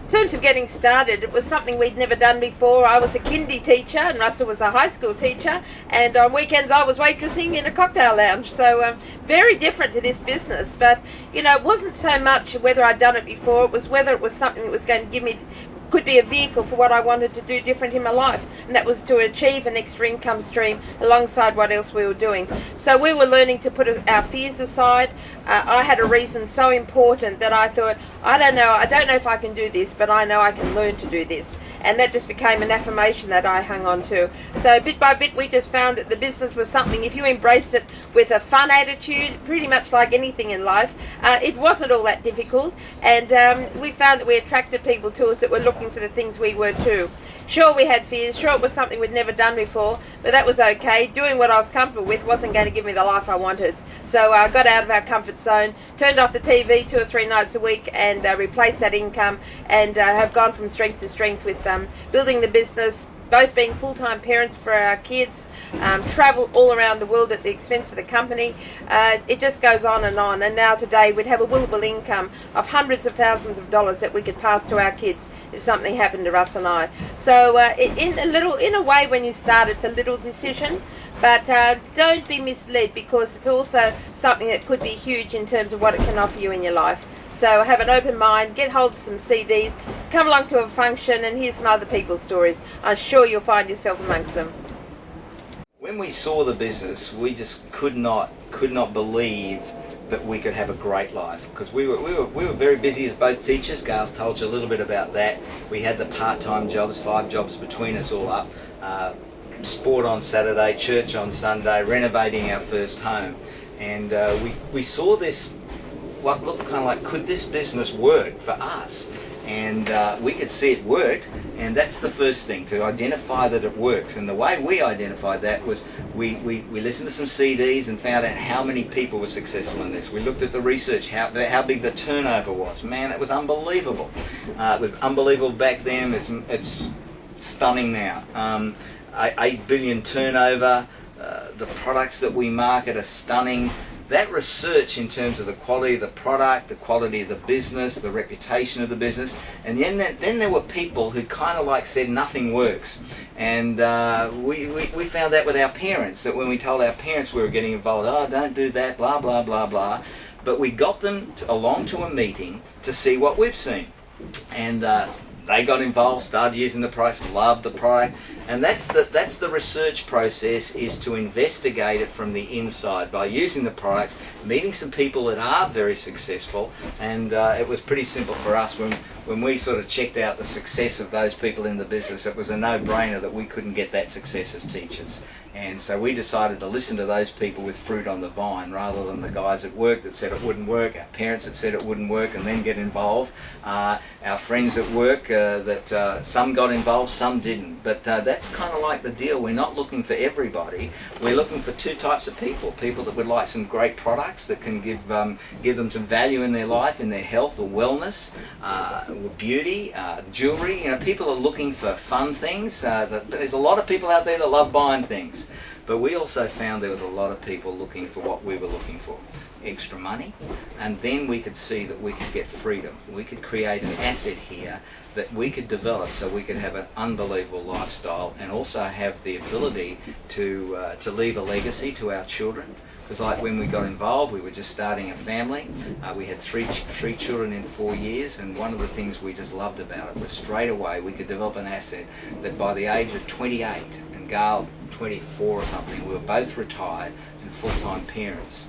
In terms of getting started, it was something we'd never done before. I was a kindy teacher and Russell was a high school teacher, and on weekends I was waitressing in a cocktail lounge, so very different to this business. But you know, it wasn't so much whether I'd done it before, it was whether it was something that was going to give me, could be a vehicle for what I wanted to do different in my life, and that was to achieve an extra income stream alongside what else we were doing. So we were learning to put our fears aside. I had a reason so important that I thought, I don't know if I can do this, but I know I can learn to do this, and that just became an affirmation that I hung on to. So bit by bit we just found that the business was something, if you embraced it with a fun attitude, pretty much like anything in life, it wasn't all that difficult, and we found that we attracted people to us that were looking for the things we were too. Sure, we had fears, sure it was something we'd never done before, but that was okay. Doing what I was comfortable with wasn't going to give me the life I wanted. So I got out of our comfort zone, turned off the TV 2 or 3 nights a week, and replaced that income, and have gone from strength to strength with building the business, both being full-time parents for our kids, travel all around the world at the expense of the company. It just goes on, and now today we'd have a willable income of hundreds of thousands of dollars that we could pass to our kids if something happened to Russ and I. So in a way, when you start, it's a little decision, but don't be misled, because it's also something that could be huge in terms of what it can offer you in your life. So have an open mind, get hold of some CDs, come along to a function and hear some other people's stories. I'm sure you'll find yourself amongst them. When we saw the business, we just could not believe that we could have a great life, because we were very busy as both teachers. Gail's told you a little bit about that. We had the part-time jobs, 5 jobs between us all up, sport on Saturday, church on Sunday, renovating our first home, and we saw this, what looked kind of like, could this business work for us? And we could see it worked, and that's the first thing, to identify that it works. And the way we identified that was we listened to some CDs and found out how many people were successful in this. We looked at the research, how big the turnover was. Man, it was unbelievable. It was unbelievable back then. It's stunning now. 8 billion turnover. The products that we market are stunning. That research in terms of the quality of the product, the quality of the business, the reputation of the business, and then there were people who kind of like said nothing works. And we found that with our parents, that when we told our parents we were getting involved, oh, don't do that, blah, blah, blah, blah. But we got them along to a meeting to see what we've seen. And they got involved, started using the products, loved the product, and that's the research process, is to investigate it from the inside by using the products, meeting some people that are very successful, and it was pretty simple for us when we sort of checked out the success of those people in the business. It was a no-brainer that we couldn't get that success as teachers. And so we decided to listen to those people with fruit on the vine, rather than the guys at work that said it wouldn't work, our parents that said it wouldn't work and then get involved, our friends at work that some got involved, some didn't. But that's kind of like the deal. We're not looking for everybody. We're looking for 2 types of people. People that would like some great products that can give them some value in their life, in their health or wellness, beauty, jewelry. You know, people are looking for fun things. There's a lot of people out there that love buying things. But we also found there was a lot of people looking for what we were looking for, extra money, and then we could see that we could get freedom. We could create an asset here that we could develop so we could have an unbelievable lifestyle, and also have the ability to leave a legacy to our children. Because like when we got involved, we were just starting a family. We had three children in 4 years, and one of the things we just loved about it was straight away we could develop an asset that by the age of 28, and Gail 24 or something, we were both retired and full-time parents.